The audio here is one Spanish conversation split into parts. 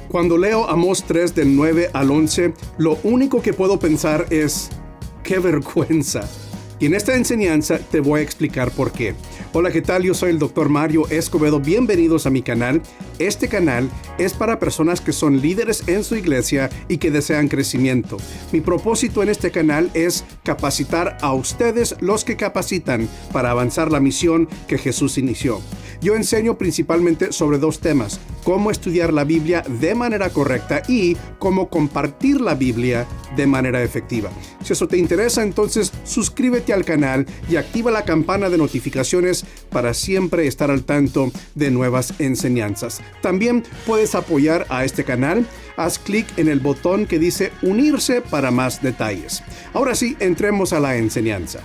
Cuando leo Amós 3 del 9 al 11, lo único que puedo pensar es, ¡qué vergüenza! Y en esta enseñanza te voy a explicar por qué. Hola, ¿qué tal? Yo soy el Dr. Mario Escobedo. Bienvenidos a mi canal. Este canal es para personas que son líderes en su iglesia y que desean crecimiento. Mi propósito en este canal es capacitar a ustedes, los que capacitan, para avanzar la misión que Jesús inició. Yo enseño principalmente sobre dos temas: cómo estudiar la Biblia de manera correcta y cómo compartir la Biblia de manera efectiva. Si eso te interesa, entonces suscríbete al canal y activa la campana de notificaciones para siempre estar al tanto de nuevas enseñanzas. También puedes apoyar a este canal. Haz clic en el botón que dice unirse para más detalles. Ahora sí, entremos a la enseñanza.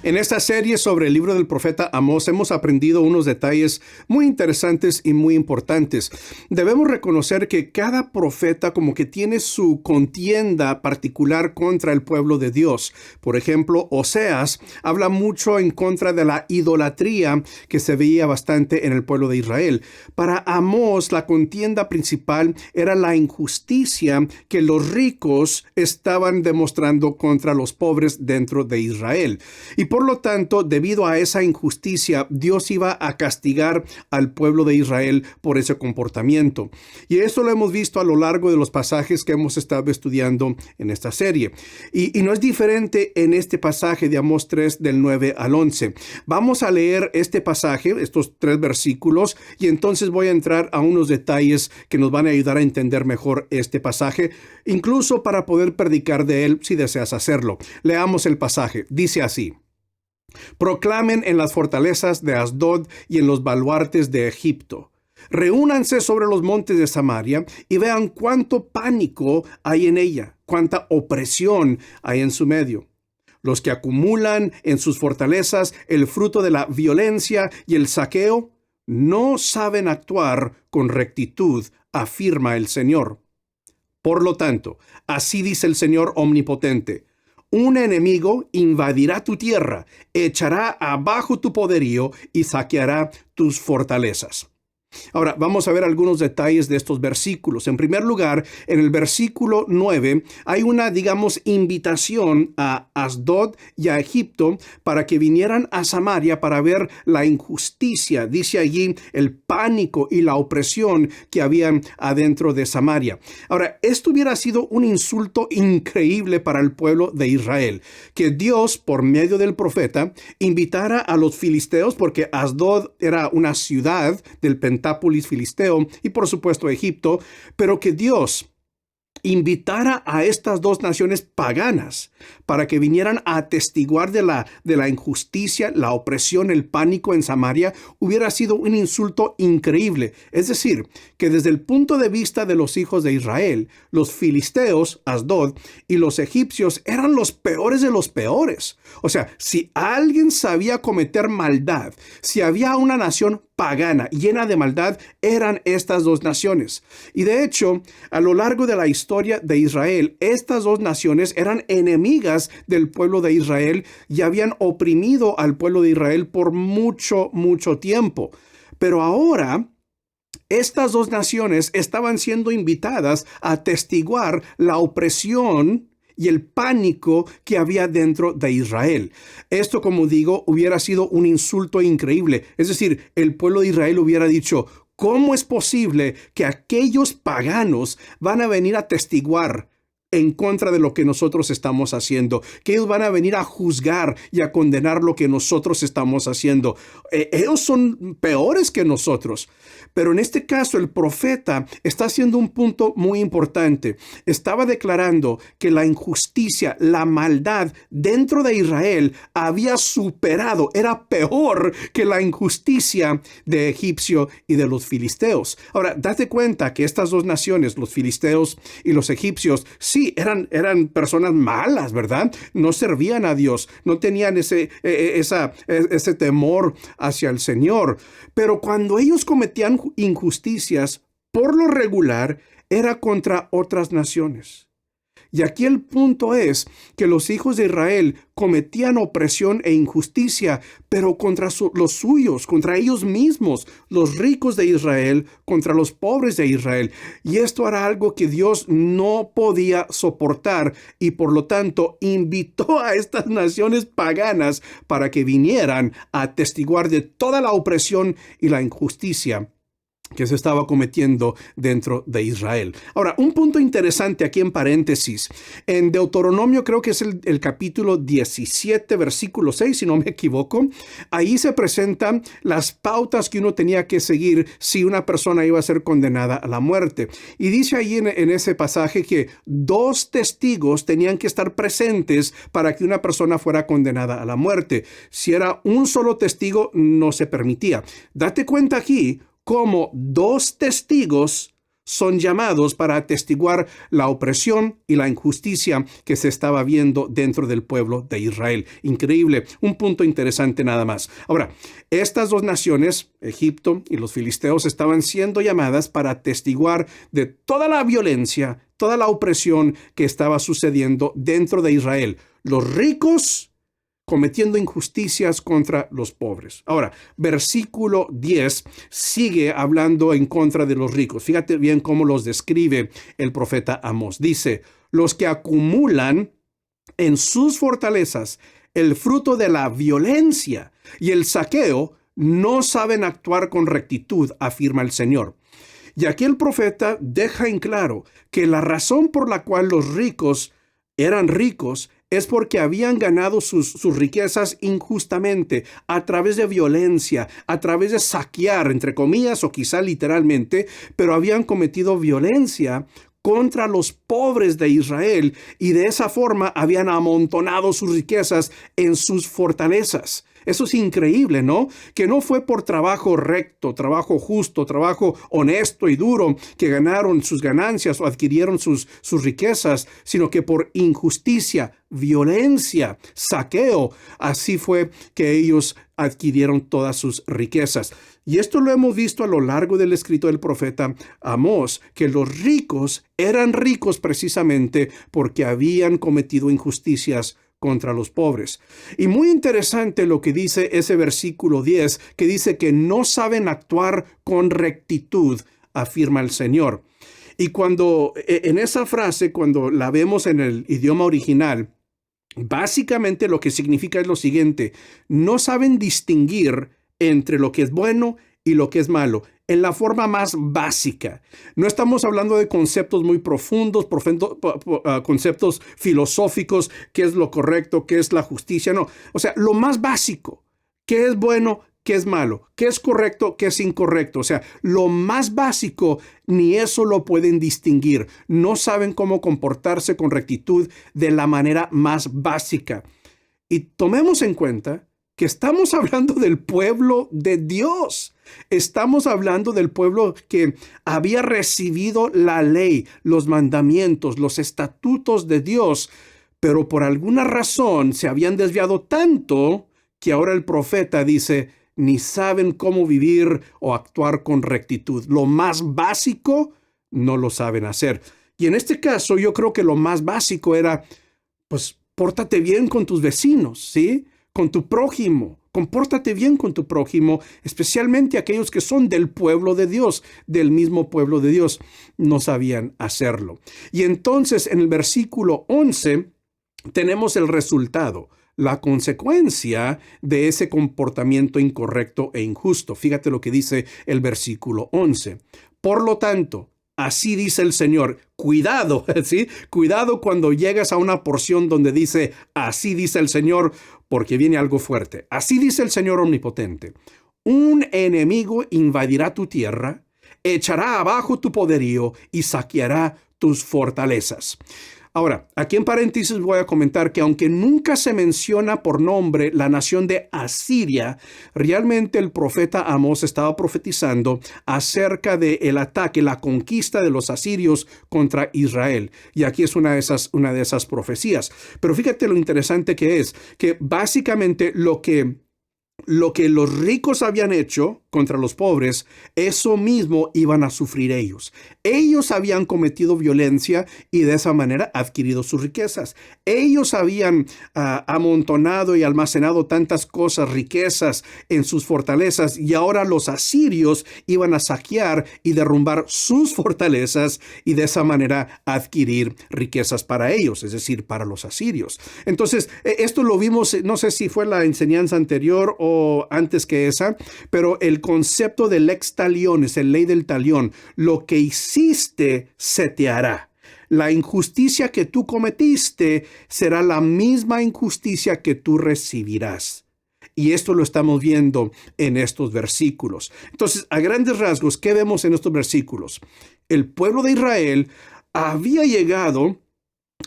En esta serie sobre el libro del profeta Amós hemos aprendido unos detalles muy interesantes y muy importantes. Debemos reconocer que cada profeta como que tiene su contienda particular contra el pueblo de Dios. Por ejemplo, Oseas habla mucho en contra de la idolatría que se veía bastante en el pueblo de Israel. Para Amós, la contienda principal era la injusticia que los ricos estaban demostrando contra los pobres dentro de Israel. Y por lo tanto, debido a esa injusticia, Dios iba a castigar al pueblo de Israel por ese comportamiento. Y eso lo hemos visto a lo largo de los pasajes que hemos estado estudiando en esta serie. Y no es diferente en este pasaje de Amós 3 del 9 al 11. Vamos a leer este pasaje, estos 3 versículos, y entonces voy a entrar a unos detalles que nos van a ayudar a entender mejor este pasaje, incluso para poder predicar de él si deseas hacerlo. Leamos el pasaje. Dice así: Proclamen en las fortalezas de Asdod y en los baluartes de Egipto. Reúnanse sobre los montes de Samaria y vean cuánto pánico hay en ella, cuánta opresión hay en su medio. Los que acumulan en sus fortalezas el fruto de la violencia y el saqueo no saben actuar con rectitud, afirma el Señor. Por lo tanto, así dice el Señor Omnipotente: un enemigo invadirá tu tierra, echará abajo tu poderío y saqueará tus fortalezas. Ahora, vamos a ver algunos detalles de estos versículos. En primer lugar, en el versículo 9 hay una, invitación a Asdod y a Egipto para que vinieran a Samaria para ver la injusticia. Dice allí el pánico y la opresión que había adentro de Samaria. Ahora, esto hubiera sido un insulto increíble para el pueblo de Israel, que Dios, por medio del profeta, invitara a los filisteos, porque Asdod era una ciudad del Pentápolis filisteo y por supuesto Egipto, pero que Dios invitara a estas dos naciones paganas para que vinieran a atestiguar de la injusticia, la opresión, el pánico en Samaria, hubiera sido un insulto increíble. Es decir, que desde el punto de vista de los hijos de Israel, los filisteos, Asdod, y los egipcios eran los peores de los peores. O sea, si alguien sabía cometer maldad, si había una nación pagana, llena de maldad, eran estas dos naciones. Y de hecho, a lo largo de la historia de Israel, estas dos naciones eran enemigas del pueblo de Israel y habían oprimido al pueblo de Israel por mucho, mucho tiempo. Pero ahora, estas dos naciones estaban siendo invitadas a atestiguar la opresión y el pánico que había dentro de Israel. Esto, como digo, hubiera sido un insulto increíble. Es decir, el pueblo de Israel hubiera dicho: ¿cómo es posible que aquellos paganos van a venir a testiguar en contra de lo que nosotros estamos haciendo? Que ellos van a venir a juzgar y a condenar lo que nosotros estamos haciendo. Ellos son peores que nosotros. Pero en este caso, el profeta está haciendo un punto muy importante. Estaba declarando que la injusticia, la maldad dentro de Israel había superado, era peor que la injusticia de Egipcio y de los filisteos. Ahora, date cuenta que estas dos naciones, los filisteos y los egipcios, sí, eran personas malas, ¿verdad? No servían a Dios, no tenían ese temor hacia el Señor. Pero cuando ellos cometían injusticias, por lo regular, era contra otras naciones. Y aquí el punto es que los hijos de Israel cometían opresión e injusticia, pero contra los suyos, contra ellos mismos, los ricos de Israel, contra los pobres de Israel. Y esto era algo que Dios no podía soportar y por lo tanto invitó a estas naciones paganas para que vinieran a atestiguar de toda la opresión y la injusticia que se estaba cometiendo dentro de Israel. Ahora, un punto interesante aquí en paréntesis. En Deuteronomio, creo que es el capítulo 17, versículo 6, si no me equivoco, ahí se presentan las pautas que uno tenía que seguir si una persona iba a ser condenada a la muerte. Y dice ahí en ese pasaje que 2 testigos tenían que estar presentes para que una persona fuera condenada a la muerte. Si era un solo testigo, no se permitía. Date cuenta aquí cómo 2 testigos son llamados para atestiguar la opresión y la injusticia que se estaba viendo dentro del pueblo de Israel. Increíble, un punto interesante nada más. Ahora, estas 2 naciones, Egipto y los filisteos, estaban siendo llamadas para atestiguar de toda la violencia, toda la opresión que estaba sucediendo dentro de Israel. Los ricos cometiendo injusticias contra los pobres. Ahora, versículo 10 sigue hablando en contra de los ricos. Fíjate bien cómo los describe el profeta Amós. Dice, los que acumulan en sus fortalezas el fruto de la violencia y el saqueo no saben actuar con rectitud, afirma el Señor. Y aquí el profeta deja en claro que la razón por la cual los ricos eran ricos es porque habían ganado sus riquezas injustamente, a través de violencia, a través de saquear, entre comillas, o quizá literalmente, pero habían cometido violencia contra los pobres de Israel y de esa forma habían amontonado sus riquezas en sus fortalezas. Eso es increíble, ¿no? Que no fue por trabajo recto, trabajo justo, trabajo honesto y duro que ganaron sus ganancias o adquirieron sus riquezas, sino que por injusticia, violencia, saqueo. Así fue que ellos adquirieron todas sus riquezas. Y esto lo hemos visto a lo largo del escrito del profeta Amós, que los ricos eran ricos precisamente porque habían cometido injusticias contra los pobres. Y muy interesante lo que dice ese versículo 10, que dice que no saben actuar con rectitud, afirma el Señor. Y cuando en esa frase, cuando la vemos en el idioma original, básicamente lo que significa es lo siguiente: no saben distinguir entre lo que es bueno y lo que es malo, en la forma más básica. No estamos hablando de conceptos muy profundos, conceptos filosóficos, qué es lo correcto, qué es la justicia, no. O sea, lo más básico, qué es bueno, qué es malo, qué es correcto, qué es incorrecto. O sea, lo más básico, ni eso lo pueden distinguir. No saben cómo comportarse con rectitud de la manera más básica. Y tomemos en cuenta que estamos hablando del pueblo de Dios. Estamos hablando del pueblo que había recibido la ley, los mandamientos, los estatutos de Dios, pero por alguna razón se habían desviado tanto que ahora el profeta dice, ni saben cómo vivir o actuar con rectitud. Lo más básico no lo saben hacer. Y en este caso yo creo que lo más básico era, pues, pórtate bien con tus vecinos, ¿sí? Con tu prójimo, compórtate bien con tu prójimo, especialmente aquellos que son del pueblo de Dios, del mismo pueblo de Dios, no sabían hacerlo. Y entonces en el versículo 11 tenemos el resultado, la consecuencia de ese comportamiento incorrecto e injusto. Fíjate lo que dice el versículo 11. Por lo tanto, así dice el Señor. Cuidado, ¿sí? Cuidado cuando llegas a una porción donde dice, así dice el Señor, porque viene algo fuerte. Así dice el Señor Omnipotente. Un enemigo invadirá tu tierra, echará abajo tu poderío y saqueará tus fortalezas. Ahora, aquí en paréntesis voy a comentar que aunque nunca se menciona por nombre la nación de Asiria, realmente el profeta Amós estaba profetizando acerca del ataque, la conquista de los asirios contra Israel. Y aquí es una de esas profecías. Pero fíjate lo interesante que es, que básicamente lo que lo que los ricos habían hecho contra los pobres, eso mismo iban a sufrir ellos. Ellos habían cometido violencia y de esa manera adquirido sus riquezas. Ellos habían amontonado y almacenado tantas cosas, riquezas en sus fortalezas, y ahora los asirios iban a saquear y derrumbar sus fortalezas y de esa manera adquirir riquezas para ellos, es decir, para los asirios. Entonces, esto lo vimos, no sé si fue la enseñanza anterior o antes que esa, pero el concepto del lex talionis, el ley del talión, lo que hiciste se te hará. La injusticia que tú cometiste será la misma injusticia que tú recibirás. Y esto lo estamos viendo en estos versículos. Entonces, a grandes rasgos, ¿qué vemos en estos versículos? El pueblo de Israel había llegado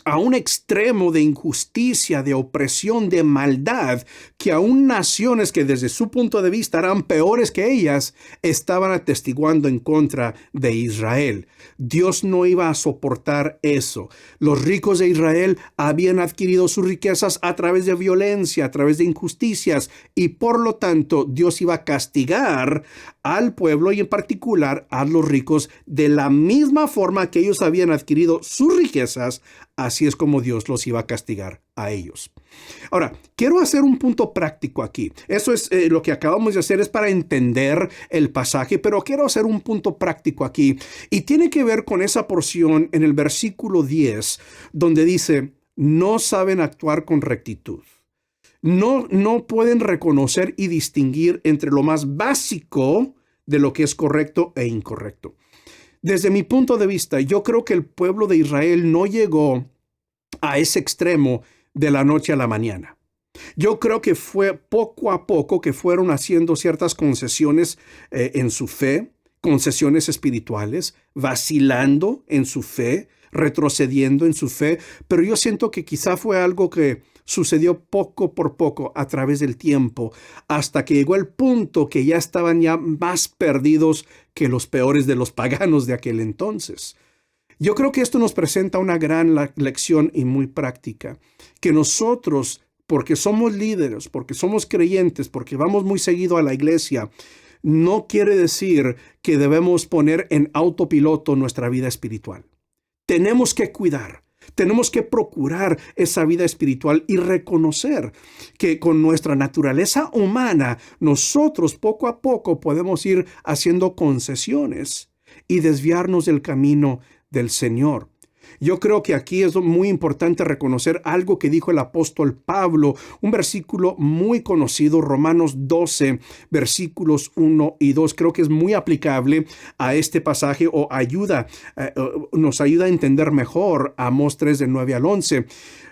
a un extremo de injusticia, de opresión, de maldad, que aún naciones que desde su punto de vista eran peores que ellas, estaban atestiguando en contra de Israel. Dios no iba a soportar eso. Los ricos de Israel habían adquirido sus riquezas a través de violencia, a través de injusticias, y por lo tanto Dios iba a castigar al pueblo y en particular a los ricos de la misma forma que ellos habían adquirido sus riquezas. Así es como Dios los iba a castigar a ellos. Ahora, quiero hacer un punto práctico aquí. Eso es lo que acabamos de hacer, es para entender el pasaje, pero quiero hacer un punto práctico aquí. Y tiene que ver con esa porción en el versículo 10, donde dice, no saben actuar con rectitud. No pueden reconocer y distinguir entre lo más básico de lo que es correcto e incorrecto. Desde mi punto de vista, yo creo que el pueblo de Israel no llegó a ese extremo de la noche a la mañana. Yo creo que fue poco a poco que fueron haciendo ciertas concesiones en su fe, concesiones espirituales, vacilando en su fe, retrocediendo en su fe, pero yo siento que quizá fue algo que sucedió poco por poco a través del tiempo, hasta que llegó el punto que ya estaban ya más perdidos que los peores de los paganos de aquel entonces. Yo creo que esto nos presenta una gran lección y muy práctica, que nosotros, porque somos líderes, porque somos creyentes, porque vamos muy seguido a la iglesia, no quiere decir que debemos poner en autopiloto nuestra vida espiritual. Tenemos que cuidar. Tenemos que procurar esa vida espiritual y reconocer que con nuestra naturaleza humana, nosotros poco a poco podemos ir haciendo concesiones y desviarnos del camino del Señor. Yo creo que aquí es muy importante reconocer algo que dijo el apóstol Pablo, un versículo muy conocido, Romanos 12, versículos 1 y 2. Creo que es muy aplicable a este pasaje o nos ayuda a entender mejor Amós 3, del 9 al 11.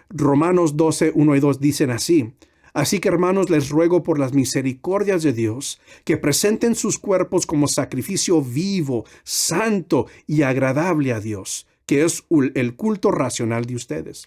Romanos 12, 1 y 2 dicen así. Así que, hermanos, les ruego por las misericordias de Dios que presenten sus cuerpos como sacrificio vivo, santo y agradable a Dios, que es el culto racional de ustedes.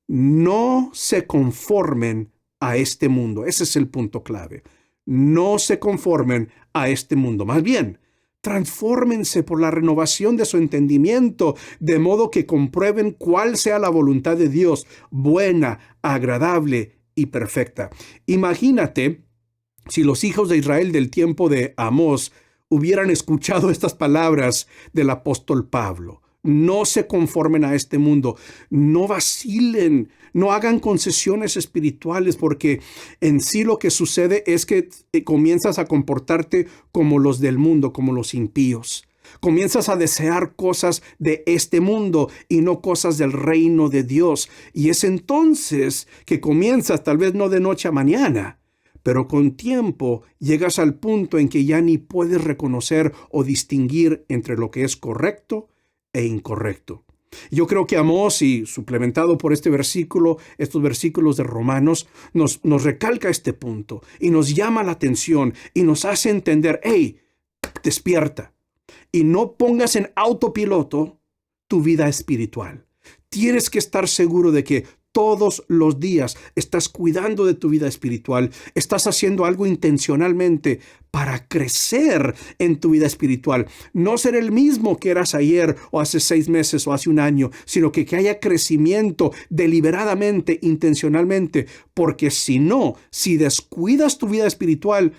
No se conformen a este mundo. Ese es el punto clave. No se conformen a este mundo. Más bien, transfórmense por la renovación de su entendimiento, de modo que comprueben cuál sea la voluntad de Dios, buena, agradable y perfecta. Imagínate si los hijos de Israel del tiempo de Amós hubieran escuchado estas palabras del apóstol Pablo. No se conformen a este mundo, no vacilen, no hagan concesiones espirituales, porque en sí lo que sucede es que comienzas a comportarte como los del mundo, como los impíos. Comienzas a desear cosas de este mundo y no cosas del reino de Dios. Y es entonces que comienzas, tal vez no de noche a mañana, pero con tiempo llegas al punto en que ya ni puedes reconocer o distinguir entre lo que es correcto e incorrecto. Yo creo que Amós, y suplementado por este versículo, estos versículos de Romanos, nos recalca este punto y nos llama la atención y nos hace entender, hey, despierta y no pongas en autopiloto tu vida espiritual. Tienes que estar seguro de que todos los días estás cuidando de tu vida espiritual, estás haciendo algo intencionalmente para crecer en tu vida espiritual. No ser el mismo que eras ayer o hace 6 meses o hace un año, sino que haya crecimiento deliberadamente, intencionalmente, porque si descuidas tu vida espiritual,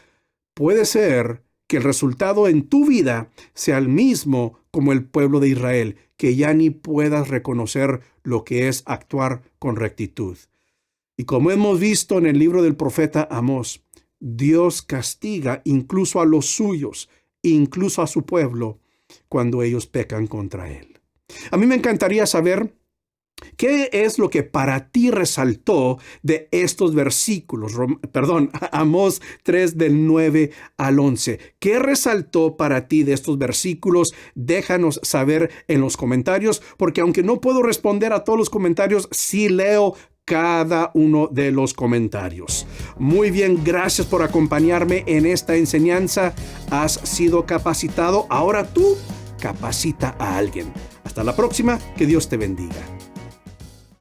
puede ser que el resultado en tu vida sea el mismo como el pueblo de Israel, que ya ni puedas reconocer lo que es actuar con rectitud. Y como hemos visto en el libro del profeta Amós, Dios castiga incluso a los suyos, incluso a su pueblo, cuando ellos pecan contra Él. A mí me encantaría saber ¿qué es lo que para ti resaltó de estos versículos? Amós 3 del 9 al 11. ¿Qué resaltó para ti de estos versículos? Déjanos saber en los comentarios, porque aunque no puedo responder a todos los comentarios, sí leo cada uno de los comentarios. Muy bien, gracias por acompañarme en esta enseñanza. Has sido capacitado, ahora tú capacita a alguien. Hasta la próxima, que Dios te bendiga.